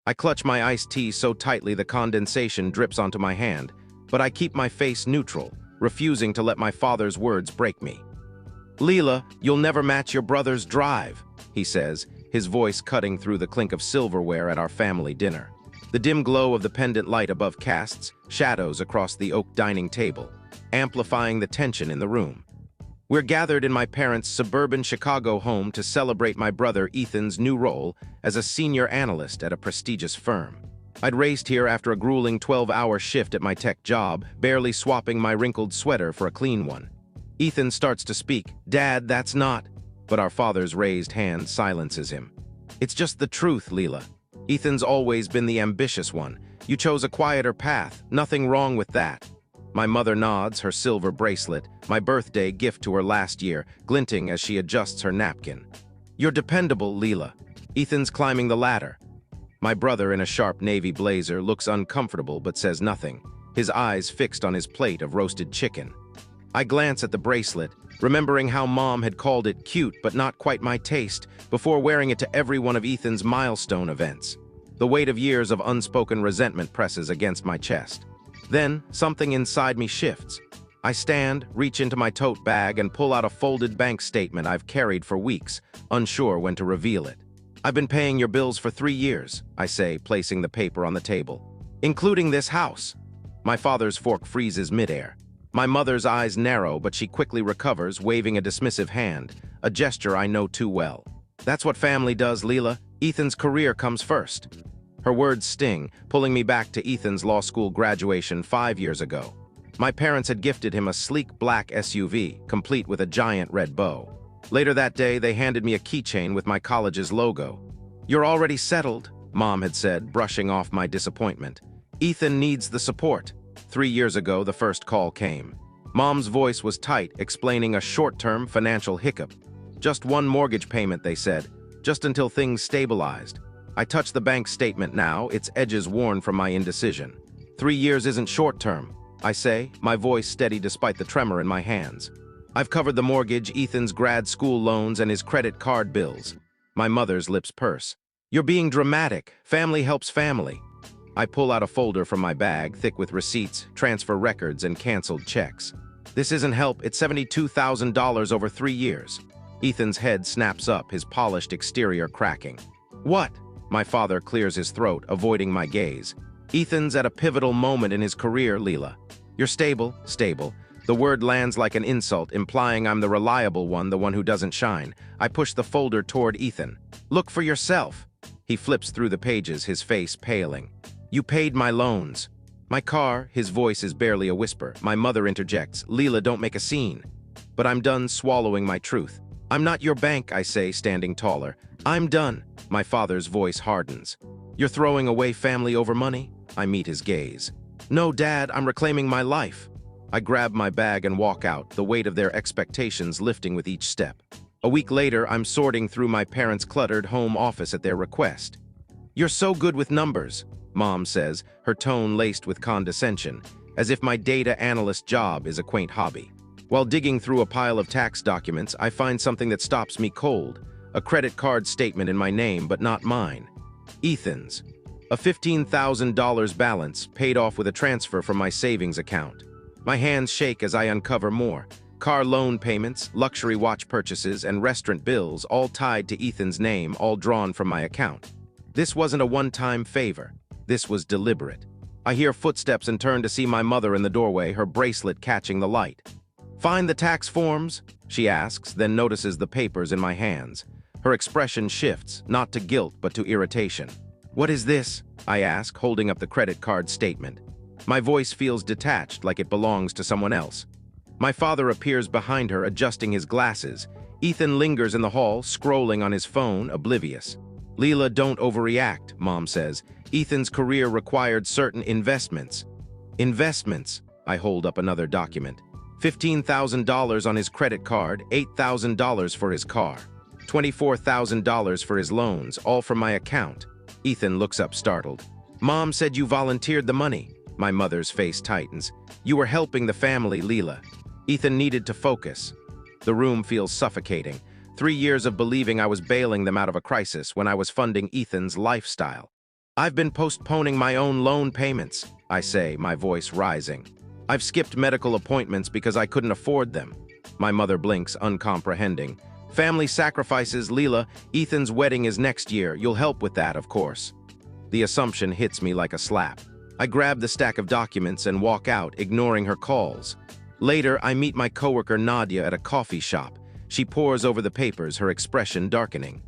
I clutch my iced tea so tightly the condensation drips onto my hand, but I keep my face neutral, refusing to let my father's words break me. "Leela, you'll never match your brother's drive," he says, his voice cutting through the clink of silverware at our family dinner. The dim glow of the pendant light above casts shadows across the oak dining table, amplifying the tension in the room. We're gathered in my parents' suburban Chicago home to celebrate my brother Ethan's new role as a senior analyst at a prestigious firm. I'd raced here after a grueling 12-hour shift at my tech job, barely swapping my wrinkled sweater for a clean one. Ethan starts to speak. "Dad, that's not..." But our father's raised hand silences him. "It's just the truth, Leela. Ethan's always been the ambitious one. You chose a quieter path. Nothing wrong with that." My mother nods, her silver bracelet, my birthday gift to her last year, glinting as she adjusts her napkin. "You're dependable, Leela. Ethan's climbing the ladder." My brother, in a sharp navy blazer, looks uncomfortable but says nothing, his eyes fixed on his plate of roasted chicken. I glance at the bracelet, remembering how Mom had called it cute but not quite my taste before wearing it to every one of Ethan's milestone events. The weight of years of unspoken resentment presses against my chest. Then, something inside me shifts. I stand, reach into my tote bag, and pull out a folded bank statement I've carried for weeks, unsure when to reveal it. "I've been paying your bills for 3 years, I say, placing the paper on the table. "Including this house." My father's fork freezes midair. My mother's eyes narrow, but she quickly recovers, waving a dismissive hand, a gesture I know too well. "That's what family does, Leela. Ethan's career comes first." Her words sting, pulling me back to Ethan's law school graduation 5 years ago. My parents had gifted him a sleek black SUV, complete with a giant red bow. Later that day, they handed me a keychain with my college's logo. "You're already settled," Mom had said, brushing off my disappointment. "Ethan needs the support." 3 years ago, the first call came. Mom's voice was tight, explaining a short-term financial hiccup. "Just one mortgage payment," they said, "just until things stabilized." I touch the bank statement now, its edges worn from my indecision. 3 years isn't short-term, I say, my voice steady despite the tremor in my hands. "I've covered the mortgage, Ethan's grad school loans, and his credit card bills." My mother's lips purse. "You're being dramatic. Family helps family." I pull out a folder from my bag, thick with receipts, transfer records, and canceled checks. "This isn't help. It's $72,000 over 3 years. Ethan's head snaps up, his polished exterior cracking. "What?" My father clears his throat, avoiding my gaze. "Ethan's at a pivotal moment in his career, Leela. You're stable." The word lands like an insult, implying I'm the reliable one, the one who doesn't shine. I push the folder toward Ethan. "Look for yourself." He flips through the pages, his face paling. "You paid my loans." "My car," his voice is barely a whisper. My mother interjects, "Leela, don't make a scene." But I'm done swallowing my truth. "I'm not your bank," I say, standing taller. "I'm done." My father's voice hardens. "You're throwing away family over money?" I meet his gaze. "No, Dad, I'm reclaiming my life." I grab my bag and walk out, the weight of their expectations lifting with each step. A week later, I'm sorting through my parents' cluttered home office at their request. "You're so good with numbers," Mom says, her tone laced with condescension, as if my data analyst job is a quaint hobby. While digging through a pile of tax documents, I find something that stops me cold. A credit card statement in my name, but not mine. Ethan's. A $15,000 balance, paid off with a transfer from my savings account. My hands shake as I uncover more. Car loan payments, luxury watch purchases, and restaurant bills, all tied to Ethan's name, all drawn from my account. This wasn't a one-time favor. This was deliberate. I hear footsteps and turn to see my mother in the doorway, her bracelet catching the light. "Find the tax forms?" she asks, then notices the papers in my hands. Her expression shifts, not to guilt, but to irritation. "What is this?" I ask, holding up the credit card statement. My voice feels detached, like it belongs to someone else. My father appears behind her, adjusting his glasses. Ethan lingers in the hall, scrolling on his phone, oblivious. "Leela, don't overreact," Mom says. "Ethan's career required certain investments." "Investments?" I hold up another document. $15,000 on his credit card, $8,000 for his car. $24,000 for his loans, all from my account. Ethan looks up startled. "Mom said you volunteered the money." My mother's face tightens. "You were helping the family, Leela." Ethan needed to focus. The room feels suffocating. 3 years of believing I was bailing them out of a crisis when I was funding Ethan's lifestyle. I've been postponing my own loan payments, I say, my voice rising. I've skipped medical appointments because I couldn't afford them. My mother blinks, uncomprehending. Family sacrifices, Leela. Ethan's wedding is next year. You'll help with that, of course. The assumption hits me like a slap. I grab the stack of documents and walk out, ignoring her calls. Later, I meet my coworker Nadia at a coffee shop. She pores over the papers, her expression darkening.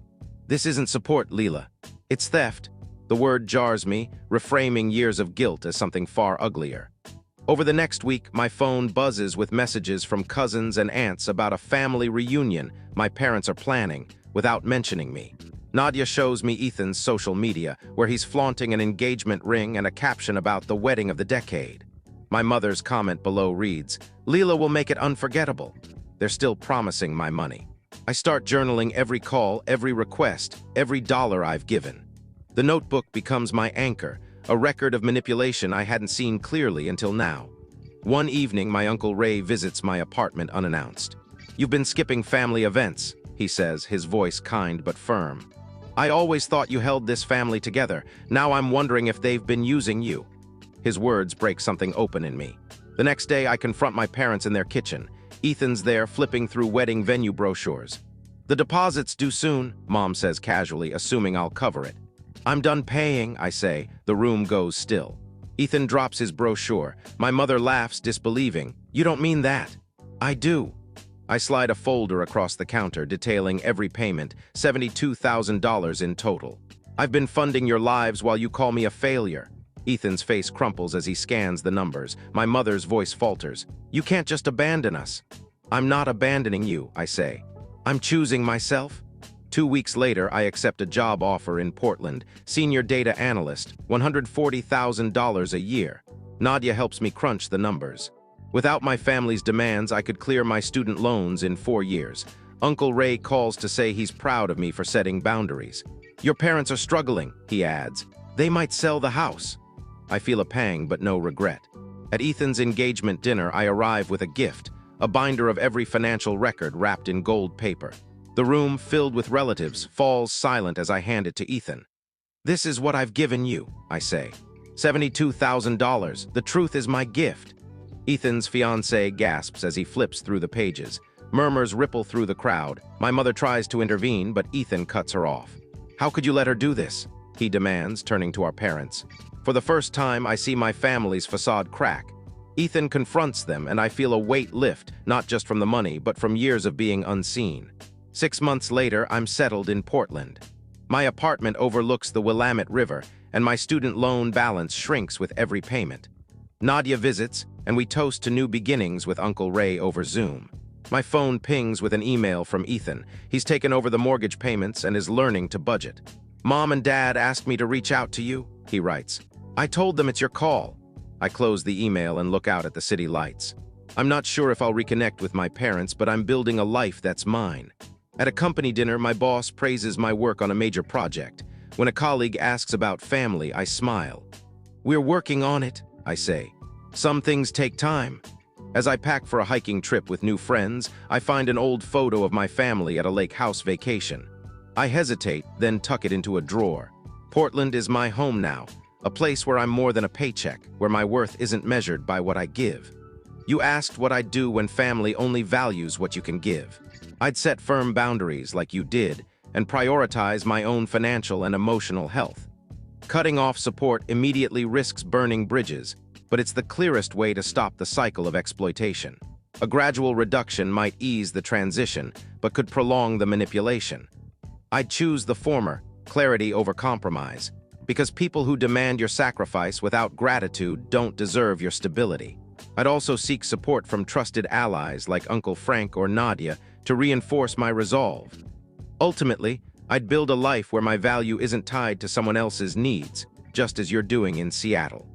This isn't support, Leela. It's theft. The word jars me, reframing years of guilt as something far uglier. Over the next week, my phone buzzes with messages from cousins and aunts about a family reunion my parents are planning, without mentioning me. Nadia shows me Ethan's social media, where he's flaunting an engagement ring and a caption about the wedding of the decade. My mother's comment below reads, "Leela will make it unforgettable." They're still promising my money. I start journaling every call, every request, every dollar I've given. The notebook becomes my anchor, a record of manipulation I hadn't seen clearly until now. One evening, my Uncle Ray visits my apartment unannounced. "You've been skipping family events," he says, his voice kind but firm. "I always thought you held this family together. Now I'm wondering if they've been using you." His words break something open in me. The next day, I confront my parents in their kitchen. Ethan's there, flipping through wedding venue brochures. "The deposit's due soon," Mom says casually, assuming I'll cover it. "I'm done paying," I say. The room goes still. Ethan drops his brochure. My mother laughs, disbelieving. "You don't mean that?" "I do." I slide a folder across the counter, detailing every payment, $72,000 in total. "I've been funding your lives while you call me a failure." Ethan's face crumples as he scans the numbers. My mother's voice falters. "You can't just abandon us." "I'm not abandoning you," I say. "I'm choosing myself." 2 weeks later, I accept a job offer in Portland, senior data analyst, $140,000 a year. Nadia helps me crunch the numbers. Without my family's demands, I could clear my student loans in 4 years. Uncle Ray calls to say he's proud of me for setting boundaries. "Your parents are struggling," he adds. "They might sell the house." I feel a pang but no regret. At Ethan's engagement dinner, I arrive with a gift, a binder of every financial record wrapped in gold paper. The room, filled with relatives, falls silent as I hand it to Ethan. "This is what I've given you," I say. $72,000. The truth is my gift." Ethan's fiancée gasps as he flips through the pages. Murmurs ripple through the crowd. My mother tries to intervene, but Ethan cuts her off. "How could you let her do this?" he demands, turning to our parents. For the first time, I see my family's facade crack. Ethan confronts them, and I feel a weight lift, not just from the money, but from years of being unseen. 6 months later, I'm settled in Portland. My apartment overlooks the Willamette River, and my student loan balance shrinks with every payment. Nadia visits, and we toast to new beginnings with Uncle Ray over Zoom. My phone pings with an email from Ethan. He's taken over the mortgage payments and is learning to budget. "Mom and Dad asked me to reach out to you," he writes. "I told them it's your call." I close the email and look out at the city lights. I'm not sure if I'll reconnect with my parents, but I'm building a life that's mine. At a company dinner, my boss praises my work on a major project. When a colleague asks about family, I smile. "We're working on it," I say. "Some things take time." As I pack for a hiking trip with new friends, I find an old photo of my family at a lake house vacation. I hesitate, then tuck it into a drawer. Portland is my home now, a place where I'm more than a paycheck, where my worth isn't measured by what I give. You asked what I'd do when family only values what you can give. I'd set firm boundaries like you did and prioritize my own financial and emotional health. Cutting off support immediately risks burning bridges, but it's the clearest way to stop the cycle of exploitation. A gradual reduction might ease the transition, but could prolong the manipulation. I'd choose the former, clarity over compromise, because people who demand your sacrifice without gratitude don't deserve your stability. I'd also seek support from trusted allies like Uncle Frank or Nadia to reinforce my resolve. Ultimately, I'd build a life where my value isn't tied to someone else's needs, just as you're doing in Seattle.